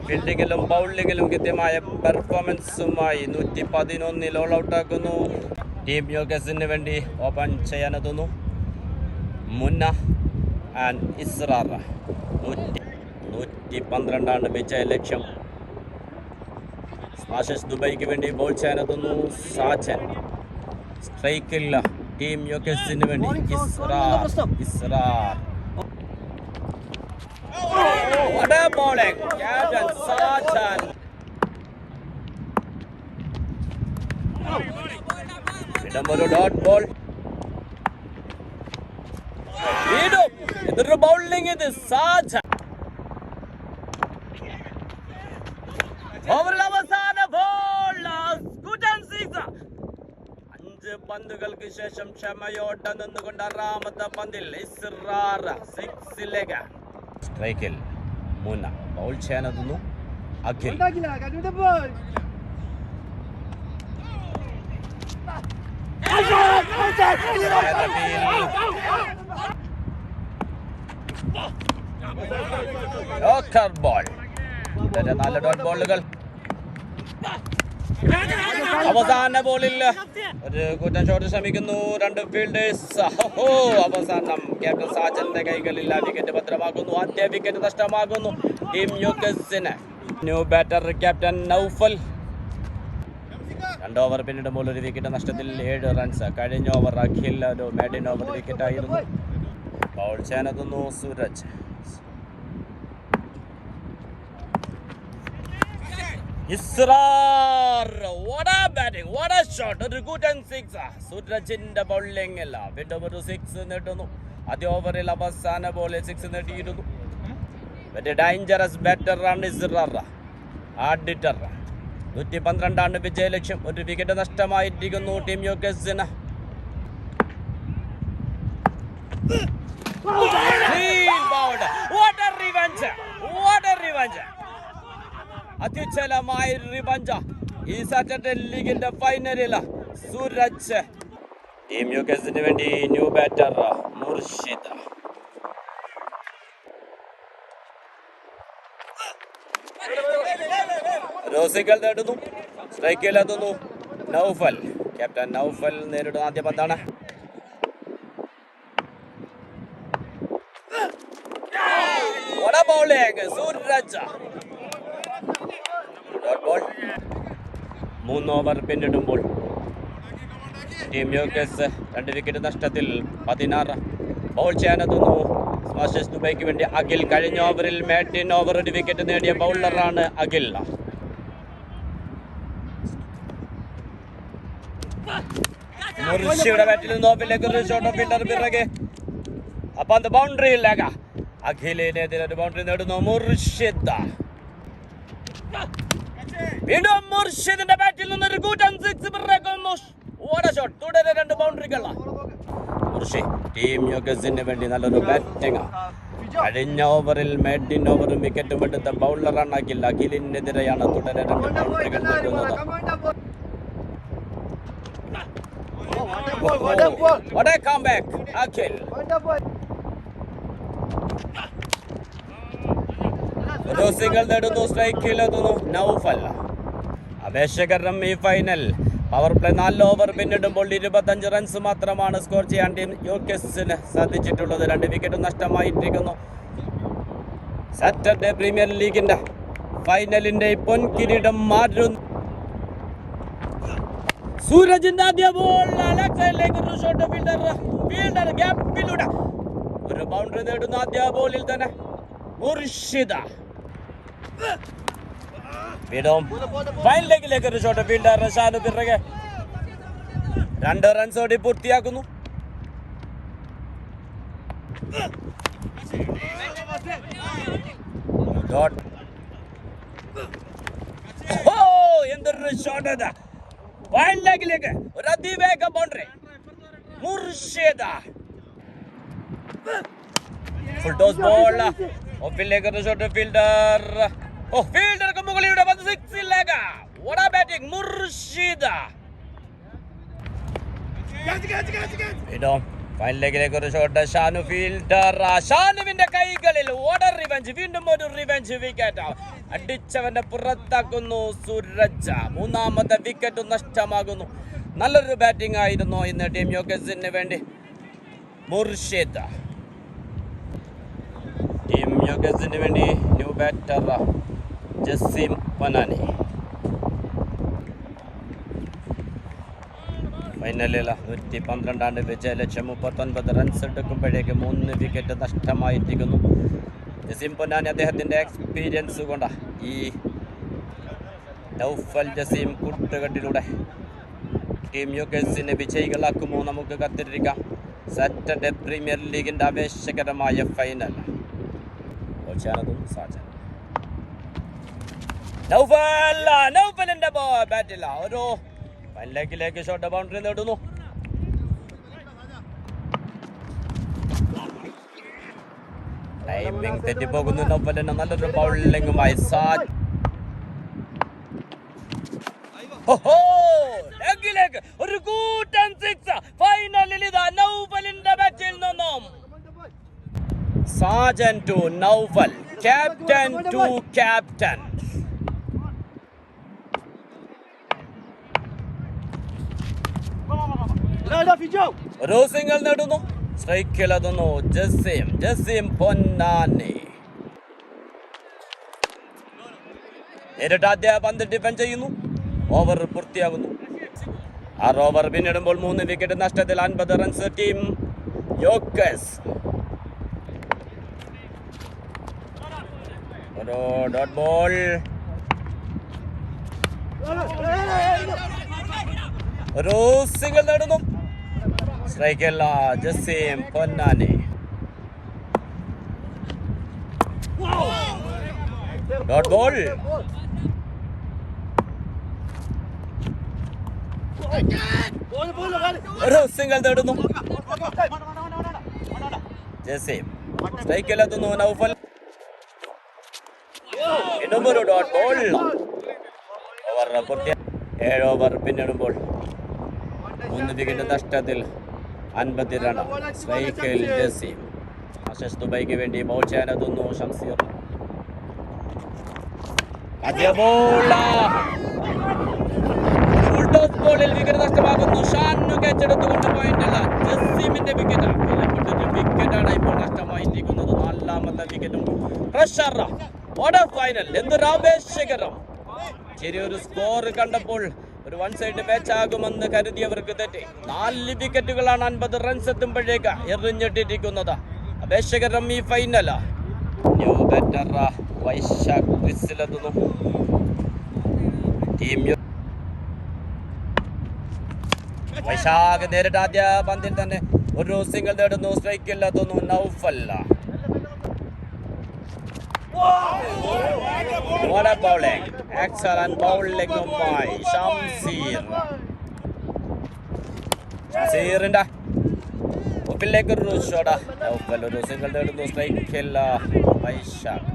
ഫീൽഡിങ്ങിലും ബൗളിങ്ങിലും കൃത്യമായ പെർഫോമൻസുമായി 111 ഓൾ ഔട്ടാക്കുന്നു. ടീം യുകെസിന് വേണ്ടി ഓപ്പൺ ചെയ്യാനെത്തുന്നു മുന്ന ആൻഡ് ഇസ്രാർ. 112 വിജയ ലക്ഷ്യം. സ്മാഷേഴ്സ് ദുബൈക്ക് വേണ്ടി ബോൾ ചെയ്യാനെത്തുന്നു സാജൻ. സ്ട്രൈക്കിൽ ടീം യുകെസിന് വേണ്ടി Israr. What a bowling! Captain Sajan. ഇതൊരു ഡോട്ട് ബോൾ. ഇതൊരു ബൗളിംഗ്. ഇത് സാജൻ. ഓവറിൽ അവസാന ബോൾ. 5 പന്തുകൾക്ക് ശേഷം ക്ഷമയോടെ നിന്നുകൊണ്ട് 6ാമത്തെ പന്തിൽ ഇസ്രാർ 6ലേക്ക്. സ്ട്രൈക്കിൽ മുന്ന ബൗൾ ചെയ്യാനെത്തുന്നു അഖിൽ. ബോൾ. 4 ഡോട്ട് ബോളുകൾ. അവസാന ബോളിൽ ഒരു കൂറ്റൻ ഷോട്ട് ശ്രമിക്കുന്നു 2 ഫീൽഡേഴ്സ്. അവസാനം ക്യാപ്റ്റൻ സാജന്റെ കൈകളിൽ ആ വിക്കറ്റ് ഭദ്രമാക്കുന്നു. ആദ്യ വിക്കറ്റ് നഷ്ടമാകുന്നു ടീം യുകെസിന്. New batter captain Noufal. 2 over പിന്നിടുമ്പോൾ 1 വിക്കറ്റ് നഷ്ടത്തിൽ 7 റൺസ്. കഴിഞ്ഞ ഓവർ അഖിൽ ഒരു മേഡിൻ ഓവർ വിക്കറ്റ് ആയിരുന്നു. ബൗൾ ചെയ്യാനെത്തുന്നു Sooraj. Israr. What a batting, what a shot. ഒരു കൂറ്റൻ 6. സൂരജിന്റെ ബൗളിംഗ് അല്ല. വീണ്ടും ഒരു 6 നേടുന്നു. ആദ്യ ഓവറിൽ അവസാന ബോളിൽ 6 നേടിയിരുന്നു. വെരി ഡേഞ്ചറസ് ബാറ്ററാണ് ഇസ്രാർ. ആഡിറ്റർ. 112 വിജയ ലക്ഷ്യം. 1 വിക്കറ്റ് നഷ്ടമായിരിക്കുന്നു ടീം യുകെസിന്. What a revenge. What a revenge. അത്യുജ്വലമായ റിവഞ്ച ഈ സാറ്റർഡേ ലീഗിന്റെ ഫൈനലിൽ സൂരജ്. ടീം യുകെസിന് വേണ്ടി ന്യൂ ബാറ്റർ മുർഷിദ്. റോസികൾ നേടുന്നു. സ്ട്രൈക്കിലെത്തുന്നു നൗഫൽ. ക്യാപ്റ്റൻ നൗഫൽ നേരിടുന്ന ആദ്യ പന്താണ്. സൂരജ് 3 ഓവർ പിന്നിടുമ്പോൾ ടീം യുകെസ് 2 വിക്കറ്റ് നഷ്ടത്തിൽ 16. ബൗൾ ചെയ്യാനെത്തുന്നു സ്മാഷേഴ്സ് ദുബൈക്ക് വേണ്ടി അഖിൽ. കഴിഞ്ഞ ഓവറിൽ മാറ്റിൻ ഓവർ 1 വിക്കറ്റ് നേടിയ ബൗളറാണ് അഖിൽ. മുർഷിയുടെ ബാറ്റിൽ നിന്ന് ഓഫിലേക്ക് ഒരു ഷോട്ട് ഓഫ് ഫീൽഡർ പിറകെ. അപ്പൊ അത് ബൗണ്ടറിയിലാക. അഖിലിനെതിരെ ഒരു ബൗണ്ടറി നേടുന്നു മുർഷിദ്. വീണ്ടും മുർഷിദിന്റെ ബാറ്റിൽ നിന്ന് ഒരു കൂറ്റൻ 6 പിറക്കുന്നു. ഷോട്ട് തുടരെ 2 ബൗണ്ടറികളാണ്. മുർഷിദ് ടീം യുകെസിന് വേണ്ടി നല്ലൊരു ബാറ്റിംഗ്. കഴിഞ്ഞ ഓവറിൽ മെഡിൻ ഓവറും വിക്കറ്റും എടുത്ത ബൗളറാണ് അഖിൽ. അഖിലിനെതിരെയാണ് തുടരെ 2 ബൗണ്ടറികൾ നേടുന്നത്. What a comeback, Akhil. ഒരു സിംഗിൾ നേടുന്നു. സ്ട്രൈക്കിലെത്തുന്നു നൗഫൽ. അപേക്ഷകരം ഈ ഫൈനൽ പവർ പ്ലേ 4 ഓവർ പിന്നിടുമ്പോൾ 25 റൺസ് മാത്രമാണ് സ്കോർ ചെയ്യാൻ ടീം യുകെസിന് സാധിച്ചിട്ടുള്ളത്. 2 വിക്കറ്റ് നഷ്ടമായിരിക്കുന്നു. സാറ്റർഡേ പ്രീമിയർ ലീഗിന്റെ ഫൈനലിന്റെ പൊൻകിരീടം മാറുന്നു. സൂരജിന്റെ ആദ്യ ബോൾ ലെഗ് ഒരു ഷോട്ട് ഫീൽഡർ ഗ്യാപ്പിലൂടെ ഒരു ബൗണ്ടറി നേടുന്ന ആദ്യ ബോളിൽ തന്നെ മുർഷിദ്. ഫൈൻ ലെഗിലേക്ക് ഒരു ഷോട്ട് ഫീൽഡർ ഷാനു പിറകെ 2 റൺസ് ഓടി പൂർത്തിയാക്കുന്നു. എന്തൊരു ഷോട്ട് അത്! ഫൈൻ ലെഗിലേക്ക് ഒരു അതിവേഗ boundary Murshid. Full toss ball ഓഫിലേക്ക് ഒരു ഷോട്ട് ഫീൽഡർ. ഫീൽഡർക്ക് മുകളിലൂടെ 6 What a batting Murshid. Fine ലെഗിലേക്ക് ഒരു ഷോട്ട് ഷാനു ഫീൽഡർ. ഷാനുവിന്റെ കൈകളിൽ റിവെഞ്ച്. വീണ്ടും ഒരു റിവെഞ്ച് വിക്കറ്റ് അടിച്ചവന്റെ പുറത്താക്കുന്നു സൂരജ്. 3ാമത്തെ വിക്കറ്റ് നഷ്ടമാകുന്നു. നല്ലൊരു ബാറ്റിംഗ് ആയിരുന്നു ഇന്ന് ടീം യുകെസിന് വേണ്ടി മുർഷിദ്. ടീം യുകെസിന് വേണ്ടി ന്യൂ ബാറ്റർ ജസീം പൊന്നാനി. ഫൈനലിൽ 112 വിജയലക്ഷ്യം 39 റൺസ് എടുക്കുമ്പോഴേക്ക് 3 വിക്കറ്റ് നഷ്ടമായിരിക്കുന്നു. ജസീം പൊന്നാനി അദ്ദേഹത്തിൻ്റെ എക്സ്പീരിയൻസ് കൊണ്ട് ഈ നൗഫൽ ജസീം കൂട്ടുകെട്ടിലൂടെ ടീം യുകെസിനെ വിജയികളാക്കുമോ? നമുക്ക് കാത്തിരിക്കാം. സാറ്റർഡേ പ്രീമിയർ ലീഗിൻ്റെ ആവേശകരമായ ഫൈനൽ. നൗഫലിന്റെ ബാറ്റില്ല ഒരു ലെഗിലേക്ക് ഷോട്ട് ബൗണ്ടറി നേടുന്നു. ടൈമിംഗ് തെറ്റിപ്പോകുന്നു നൗഫലിന്. നല്ലൊരു ബൗളിംഗുമായി ലെഗിലേക്ക് ഒരു കൂറ്റൻ 6. ഫൈനലിൽ ഇതാ നൗഫലിന്റെ ബാറ്റിൽ നിന്നും Sajan to Naufal, captain to captain. ഒരു സിംഗിൾ നേടുന്നു. സ്ട്രൈക്കിലെത്തുന്നു ജസീം പൊന്നാനി. നേരിട്ട് ആദ്യ പന്ത് ഡിഫെൻഡ് ചെയ്യുന്നു. ഓവർ പൂർത്തിയാകുന്നു. 6 ഓവർ പിന്നിടുമ്പോൾ 3 വിക്കറ്റ് നഷ്ടത്തിൽ 50 റൺസ് ടീം യുകെസ്. ഒരു ഡോട്ട് ബോൾ. ഒരു സിംഗിൾ നേടുന്നു. സ്ട്രൈക്കല്ല ജസീം പൊന്നാനി. Dot ball. ഒരു സിംഗിൾ നേടുന്നു. ജസീം. സ്ട്രൈക്കിലെത്തുന്നു നൗഫൽ. ഒരു ഡോട്ട് ബോൾ. ഓവർ പൂർത്തി. 7 ഓവർ പിന്നിടുമ്പോൾ 3 വിക്കറ്റ് നഷ്ടത്തിൽ 50 റൺ. സ്ട്രൈക്കിൽ ജസീം. ആശിഷ് ദുബൈക്ക് വേണ്ടി ബൗൾ ചെയ്യാനെത്തുന്നു ഷംസീർ. ആദ്യ ബോൾ ഫുൾ ടോസ് ബോളിൽ വിക്കറ്റ് നഷ്ടമാകുന്നു. ഷാനു ക്യാച്ച് എടുത്തുകൊണ്ട് പോയിന്റ് അല്ല, ജസീമിന്റെ വിക്കറ്റ്. വിക്കറ്റാണ് ഇപ്പോൾ നഷ്ടമായിരിക്കുന്നത്. നാലാമത്തെ വിക്കറ്റും പ്രഷർ. What A final! എന്തൊരു ആവേശകരം! ചെറിയൊരു സ്കോർ കണ്ടപ്പോൾ ഒരു വൺ സൈഡ് മാച്ച് ആകുമെന്ന് കരുതിയവർക്ക് തെറ്റി. 4 വിക്കറ്റുകളാണ് 50 റൺസ് എത്തുമ്പോഴേക്ക് എറിഞ്ഞിട്ടിരിക്കുന്നത്. അപേക്ഷകരം ഈ ഫൈനൽ. ന്യൂ ബാറ്റർ വൈശാഖ് ക്രിസിലെത്തുന്നു. ടീം വൈശാഖ് നേരിട്ട് ആദ്യ പന്തിൽ തന്നെ ഒരു സിംഗിൾ നേടുന്നു. സ്ട്രൈക്കിലെത്തുന്നു Naufal. What a bowling! Excellent bowling by Shamseer. ഷംസീറിന്റെ ഒപ്പിലേക്ക് ഒരു ഷോട്ട്. നൗഫൽ ഒരു സിംഗിൾ നേടുന്നു. സ്ട്രൈക്കിൽ വൈശാഖ്.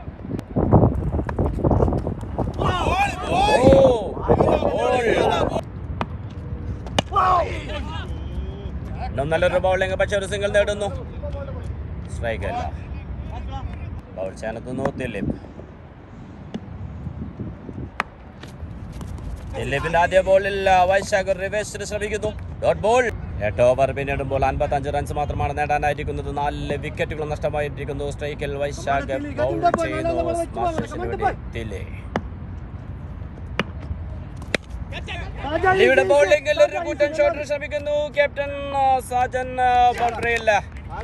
നല്ലൊരു ബൗളിംഗ്, പക്ഷെ ഒരു സിംഗിൾ നേടുന്നു. സ്ട്രൈക്കല്ല. ബൗൾ ചെയ്യാനെത്തുന്നു ദിലീപ്. ദിലീപിന്റെ ആദ്യ ബോളിൽ വൈശാഖ് റിവേഴ്സിന് ശ്രമിക്കുന്നു. Dot ball. 8 ഓവർ പിന്നിടുമ്പോൾ 55 റൺസ് മാത്രമാണ് നേടാനായിരിക്കുന്നത്. 4 വിക്കറ്റുകൾ നഷ്ടമായിരിക്കുന്നു. സ്ട്രൈക്കിൽ വൈശാഖ് ബൗൾ ചെയ്യുന്നു. ദിലീപിന്റെ ബൗളിംഗിൽ ഒരു കൂറ്റൻ ഷോട്ട് ശ്രമിക്കുന്നു. ക്യാപ്റ്റൻ സാജൻ ബൗണ്ടറിയിൽ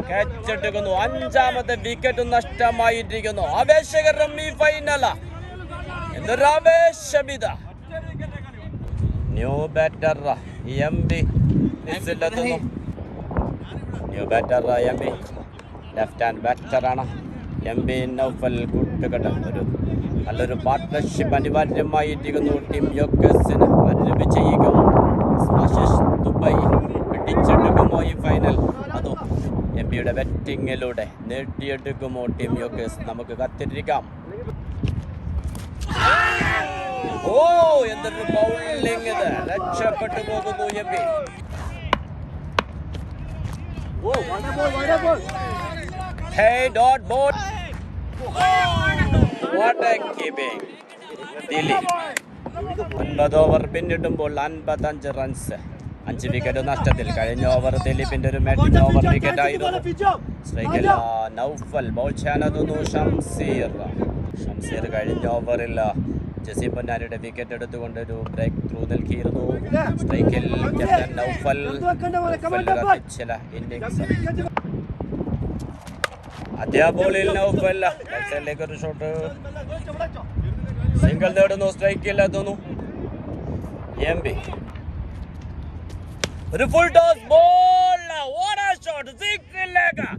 ക്യാച്ച് എടുക്കുന്നു. 5ാമത്തെ വിക്കറ്റ് നഷ്ടമായിരിക്കുന്നു. ആവേശകരം ഈ ഫൈനൽ. എന്തൊരു ആവേശമിത! ന്യൂ ബാറ്റർ MB എത്തുന്നു. New batter MB left hand ബാറ്ററാണ്. MB നൗഫൽ കൂട്ടുകെട്ട്. ഒരു നല്ലൊരു പാർട്ട്ണർഷിപ്പ് അനിവാര്യമായിരിക്കുന്നു ടീം യോക്കേഴ്സിന്. വിജയിക്കും ദുബായ് പിടിച്ചെടുക്കുമോ ഈ ഫൈനൽ? അതോ MBയുടെ ബാറ്റിങ്ങിലൂടെ നേടിയെടുക്കുമോ ടീം യോക്കേഴ്സ്? നമുക്ക് കാത്തിരിക്കാം. ഓ, എന്തൊരു ബൗളിംഗ്! ഇത് രക്ഷപ്പെട്ടു പോകുന്നു MB. Hey, dot ball. What a keeping. Dileep 9 over പിന്നിടുമ്പോൾ 55 റൺസ്, 5 വിക്കറ്റ് നഷ്ടത്തിൽ. കഴിഞ്ഞ ഓവർ ദിലീപിന്റെ ഒരു മാറ്റിംഗ് ഓവർ വിക്കറ്റ് ആയിരുന്നു. സ്ട്രൈക്കിൽ നൗഫൽ. ബൗൾ ചെയ്യാനെത്തുന്നു ഷംസീർ. കഴിഞ്ഞ ഓവറിൽ ജസീം പൊന്നാരിയുടെ വിക്കറ്റ് എടുത്തുകൊണ്ട് ഒരു ബ്രേക്ക് ത്രൂ നൽകിയിരുന്നു. സ്ട്രൈക്കിൽ ക്യാപ്റ്റൻ നൗഫൽ. ചില ഇന്നിംഗ്സ് ആദ്യ ബോളിൽ നൗഫൽ ലേക്ക് ഒരു ഷോട്ട്, സിംഗിൾ നേടുന്നു. സ്ട്രൈക്കിൽ എത്തുന്നു MB. ഒരു full toss ball. What a shot! സിക്സിലേക്ക്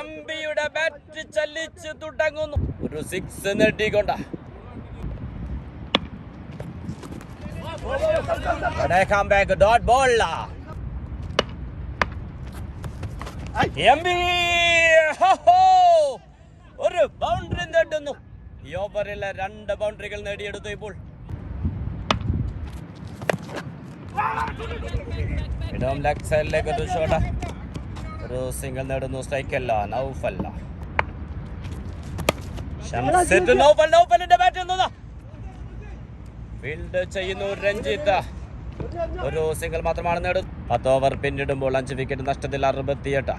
MBയുടെ ബാറ്റ് ചലിച്ചു തുടങ്ങുന്നു. ഒരു 6 നേടിക്കൊണ്ട comeback. Dot ball. MB ഒരു ബൗണ്ടറി നേടുന്നു. ഈ ഓവറിൽ 2 ബൗണ്ടറികൾ നേടിയെടുത്തു. ഇപ്പോൾ ലെഗ് സൈഡിലേക്ക് ഒരു ഷോട്ട്, ഒരു സിംഗിൾ നേടുന്നു. സ്ട്രൈക്കല്ല നൗഫല്ല. നൗഫലിന്റെ ബാറ്റ് ഫീൽഡ് ചെയ്യുന്നു രഞ്ജിത്ത്. ഒരു സിംഗിൾ മാത്രമാണ് നേടുന്നത്. 10 ഓവർ പിന്നിടുമ്പോൾ 5 വിക്കറ്റ് നഷ്ടത്തിൽ 68.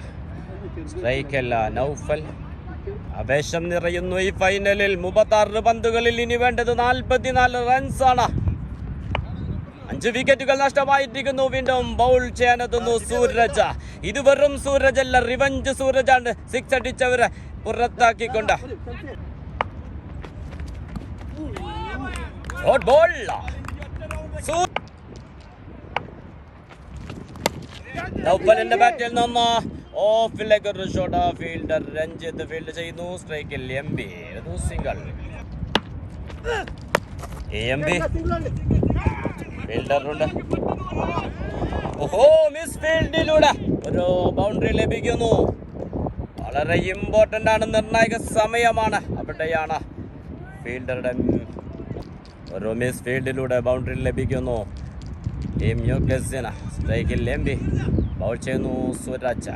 സ്ട്രൈക്കല്ല നൗഫൽ. ആവേശം നിറയുന്നു ഈ ഫൈനലിൽ. 36 പന്തുകളിൽ ഇനി വേണ്ടത് 44 റൺസാണ്. 5 വിക്കറ്റുകൾ നഷ്ടമായിരിക്കുന്നു. വീണ്ടും ബൗൾ ചെയ്യാനെത്തുന്നു സൂരജ്. ഇത് വെറും സൂരജ് അല്ല, റിവഞ്ച് സൂരജാണ്. 6 അടിച്ചവരെ പുറത്താക്കിക്കൊണ്ട് നൗഫലിന്റെ ബാറ്റിൽ നിന്ന് ഓഫിലേക്ക് ഒരു ഷോട്ട്. ഫീൽഡർ രഞ്ജിത്ത് ഫീൽഡ് ചെയ്യുന്നു. സ്ട്രൈക്കിൽ MB. സിംഗിൾ. MB ഫീൽഡറുണ്ട്. ഓഹോ, മിസ് ഫീൽഡിലൂടെ ഒരു ബൗണ്ടറി ലഭിക്കുന്നു. വളരെ ഇമ്പോർട്ടൻ്റ് ആണ്, നിർണായക സമയമാണ്. അവിടെയാണ് ഫീൽഡറുടെ ഒരു മിസ് ഫീൽഡിലൂടെ ബൗണ്ടറി ലഭിക്കുന്നു ടീം യോക്കേഴ്സിന്. സ്ട്രൈക്കിൽ MB. ബൗൾ ചെയ്യുന്നു സൂരജ്.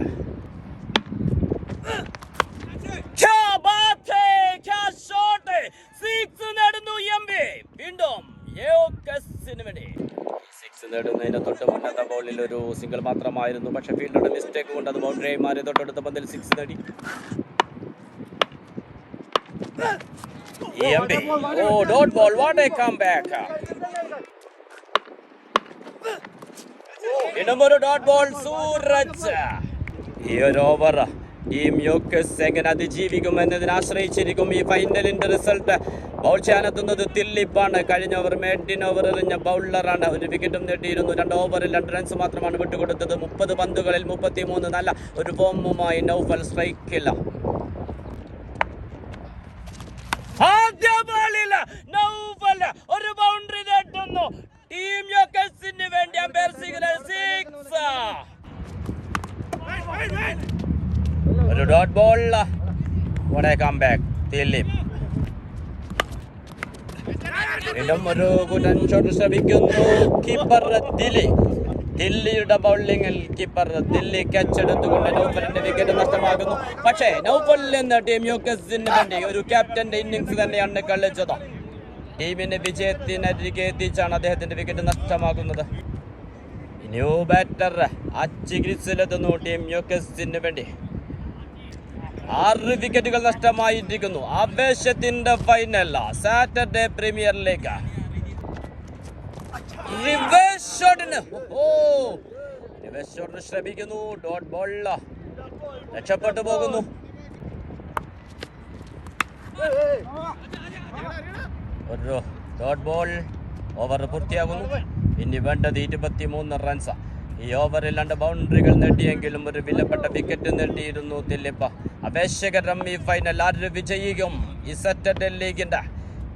നേടുന്നു MB. നേടുന്നതിന് തൊട്ട് മുന്നത്തെ ബോളിൽ ഒരു സിംഗിൾ മാത്രമായിരുന്നു. പക്ഷെ ഫീൽഡറുടെ മിസ്റ്റേക്ക് കൊണ്ട് അത് ബൗണ്ടറിയായി മാറി. തൊട്ടടുത്ത പന്തിൽ 6 നേടി. Dot ball, what a comeback. ഒരു ഡോട്ട് ബോൾ സൂരജ്. ഈ ഒരു ഓവർ ടീം യോക്കേഴ്സ് എങ്ങനെ അതിജീവിക്കും എന്നതിനെ ആശ്രയിച്ചിരിക്കും ഈ ഫൈനലിന്റെ റിസൾട്ട്. ബൗൾ ചെയ്യാനെത്തുന്നത് ദിലീപാണ്. കഴിഞ്ഞ ഓവർ മേഡിൻ ഓവർ എറിഞ്ഞ ബൗളറാണ്. ഒരു വിക്കറ്റും നേടിയിരുന്നു. 2 ഓവറിൽ 2 റൺസ് മാത്രമാണ് വിട്ടുകൊടുത്തത്. 30 പന്തുകളിൽ 33. നല്ല ഒരു ഫോമുമായി നൗഫൽ സ്ട്രൈക്കില്ല. ആദ്യ ബോളിൽ നൗഫൽ ഒരു ബൗണ്ടറി നേടുന്നു. ടീം യോക്കേഴ്സിന് വേണ്ടി അമ്പയർ സിഗ്നൽ 6. ഒരു dot ball. What a comeback. Dileep വീണ്ടും ഒരു കൂട്ടൻ ഷോട്ട് ശ്രമിക്കുന്നു. കീപ്പർ ദില്ലിയുടെ ബൗളിംഗിൽ കീപ്പർ ദില്ലി ക്യാച്ച് എടുത്തുകൊണ്ട് നൗഫലിന്റെ വിക്കറ്റ് നഷ്ടമാകുന്നു. പക്ഷേ നൗഫലിൽ നിന്ന് ടീം യോക്കേഴ്സിന് വേണ്ടി ഒരു ക്യാപ്റ്റന്റെ ഇന്നിംഗ്സ് തന്നെയാണ് കളിച്ചത്. ടീമിന്റെ വിജയത്തിനരികെ എത്തിച്ചാണ് അദ്ദേഹത്തിന്റെ വിക്കറ്റ് നഷ്ടമാകുന്നത്. ന്യൂ ബാറ്റർ അച്ചി ഗ്രിസിലെത്തുന്നു ടീം യോക്കേഴ്സിന് വേണ്ടി. 6 വിക്കറ്റുകൾ നഷ്ടമായിരിക്കുന്നു. ആവേശത്തിന്റെ final Saturday premier league. Reverse ഷോട്ടിന് ശ്രമിക്കുന്നു. Dot ball. രക്ഷപ്പെട്ടു പോകുന്നു. ഒരു ഡോട്ട് ബോൾ. ഓവർ പൂർത്തിയാകുന്നു. ഇനി വേണ്ടത് 23 റൺസ്. ഈ ഓവറിൽ 2 ബൗണ്ടറികൾ നേടിയെങ്കിലും ഒരു വിലപ്പെട്ട വിക്കറ്റ് നേടിയിരുന്നു ദിലീപ്. അപേക്ഷകരം ഈ ഫൈനൽ ആര് വിജയിക്കും? ഈ സാറ്റർഡേ ലീഗിന്റെ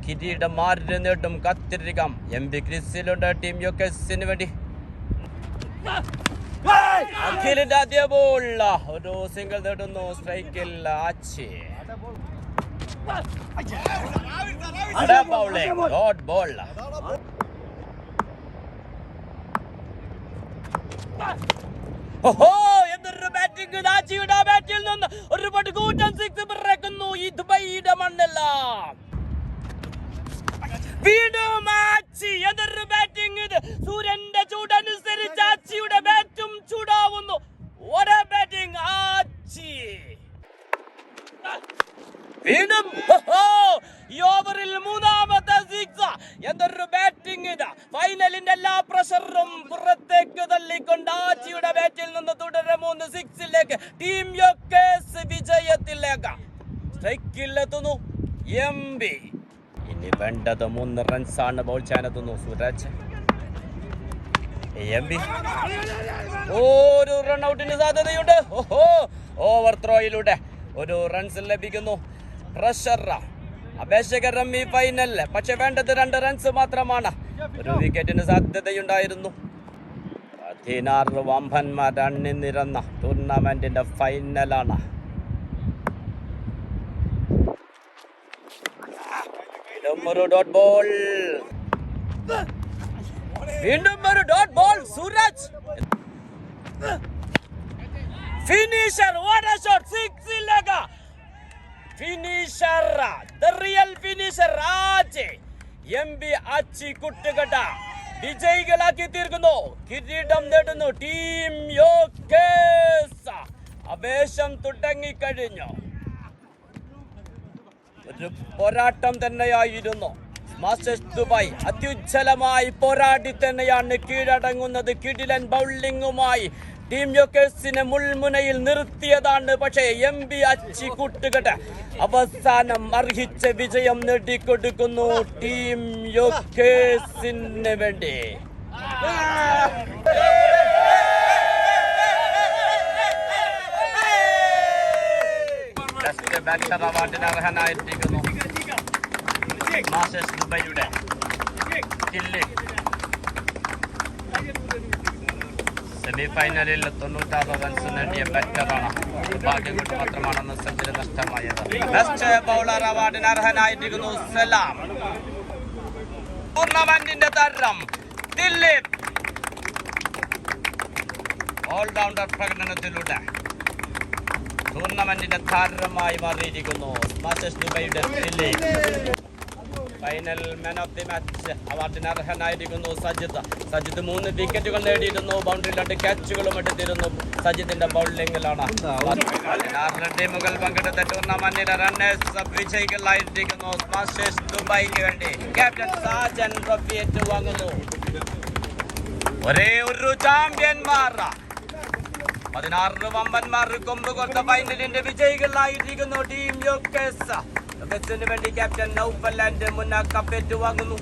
കിരീടം ആര് നേടും? കാത്തിരിക്കാം. MB ക്രിസിലുണ്ട് ടീം യോക്കേഴ്സിന് വേണ്ടി. അഖിലിന്റെ ആദ്യ ബോൾ. ഒരു സിംഗിൾ നേടുന്നു. സ്ട്രൈക്കിൽ ആച്ചി. Dot ball. എന്തൊരു ബാറ്റിംഗ്! ആച്ചിയുടെ ബാറ്റിൽ നിന്ന് ഒരു കൂട്ടൻ 6 പിറക്കുന്നു. ഈ ദുബൈയുടെ മണ്ണെല്ലാം വീണ്ടും ആച്ചി. എന്തൊരു ബാറ്റിംഗ് ഇത്! സൂര്യന്റെ ചൂടനുസരിച്ച് ആച്ചിയുടെ ബാറ്റും ചൂടാവുന്നു. What a batting, ആച്ചി! വീണ്ടും ഈ ഓവറിൽ 3ാമത്തെ 6. എന്തൊരു ബാറ്റിംഗ് ഇത്! ഫൈനലിന്റെ എല്ലാ പ്രഷറും പുറത്തേക്ക് തള്ളിക്കൊണ്ട് ആച്ചിയുടെ ബാറ്റിൽ നിന്ന് തുടരെ 3 6ലേക്ക് ടീം യോക്കേഴ്സ് വിജയത്തിലേക്ക്. സ്ട്രൈക്കിലെത്തുന്നു MB. ഇനി വേണ്ടത് 3 റൺസാണ്. ബൗൾ ചെയ്യാനെത്തുന്നു സൂരജ്. MB ഒരു റൺ ഔട്ടിന് സാധ്യതയുണ്ട്. ഓവർ ത്രോയിലൂടെ ഒരു റൺസ് ലഭിക്കുന്നു. പ്രഷർ അപേക്ഷകരം ഈ ഫൈനലിൽ. പക്ഷെ വേണ്ടത് 2 റൺസ് മാത്രമാണ്. ഒരു വിക്കറ്റിന് സാധ്യതയുണ്ടായിരുന്നു. 16 വമ്പന്മാർ അണിനിരന്ന ടൂർണമെന്റിന്റെ ഫൈനലാണ്. ഒരു ഡോട്ട് ബോൾ. വീണ്ടും ഒരു dot ball. Sooraj finisher. What a shot! 6ലേക്ക് finisher. The real finisher Achi. MB Achi കുട്ടുകെട്ട വിജയികളാക്കി തീർക്കുന്നു. കിരീടം നേടുന്നു ടീം യോക്കേഴ്സ്. ആവേശം തുടങ്ങിക്കഴിഞ്ഞു. ഒരു പോരാട്ടം തന്നെയായിരുന്നു. മാസ്റ്റേഴ്സ് ദുബായ് അത്യുജ്വലമായി പോരാടി തന്നെയാണ് കീഴടങ്ങുന്നത്. കിടിലൻ ബൗളിംഗുമായി ടീം യോക്കേഴ്സിനെ മുൾമുനയിൽ നിർത്തിയതാണ്. പക്ഷേ MB ആച്ചി കൂട്ടുകെട്ട് അവസാനം അർഹിച്ച വിജയം നേടിക്കൊടുക്കുന്നു ടീം യോക്കേഴ്സിന് വേണ്ടി. ബെസ്റ്റ് ബാറ്റർ അവാർഡിന് അർഹനായിരിക്കുന്നു മാസ്റ്റേഴ്സ് ദുബൈയുടെ ദിലീപ്. സെമിഫൈനലിൽ 96 റൺസ് നേടിയ ബാറ്ററാണ്. ഭാഗ്യം കൊണ്ട് മാത്രമാണ് മത്സരത്തിൽ നഷ്ടമായത്. ബെസ്റ്റ് ബൗളർ അവാർഡിന് അർഹനായിരിക്കുന്നു സലാം. ടൂർണമെന്റിന്റെ താരം ദിലീപ് ഓൾറൗണ്ടർ പ്രകടനത്തിലൂടെ ടൂർണമെന്റിന്റെ താരമായി മാറിയിരിക്കുന്നു മാസ്റ്റേഴ്സ് ദുബൈയുടെ Dileep. Final man of the match അവാർഡിന് അർഹനായിരിക്കുന്നു സജിത്ത്. 3 വിക്കറ്റുകൾ നേടിയിരുന്നു, ബൗണ്ടറി 2 ക്യാച്ചുകളും എടുത്തിരുന്നു. സജിത്തിന്റെ ബൗളിംഗിലാണ് 16 ടീമുകൾ പങ്കെടുത്ത ടൂർണമെന്റിലെ റണ്ണേഴ്സ് വിജയികളായിരിക്കുന്നു. സ്മാഷേഴ്സ് ദുബായിക്ക് വേണ്ടി ക്യാപ്റ്റൻ സാജൻ ട്രോഫി ഏറ്റുവാങ്ങുന്നു. ഒരേ ഒരു ചാമ്പ്യന്മാർ 16 വമ്പന്മാർ കൊമ്പ് കൊടുത്ത ഫൈനലിന്റെ വിജയികളായിരിക്കുന്നു ടീം യുകെസ്. യുകെസിന് വേണ്ടി ക്യാപ്റ്റൻ നൗഫൽ ആൻഡ് മുന്ന കപ്പ് ഏറ്റുവാങ്ങുന്നു.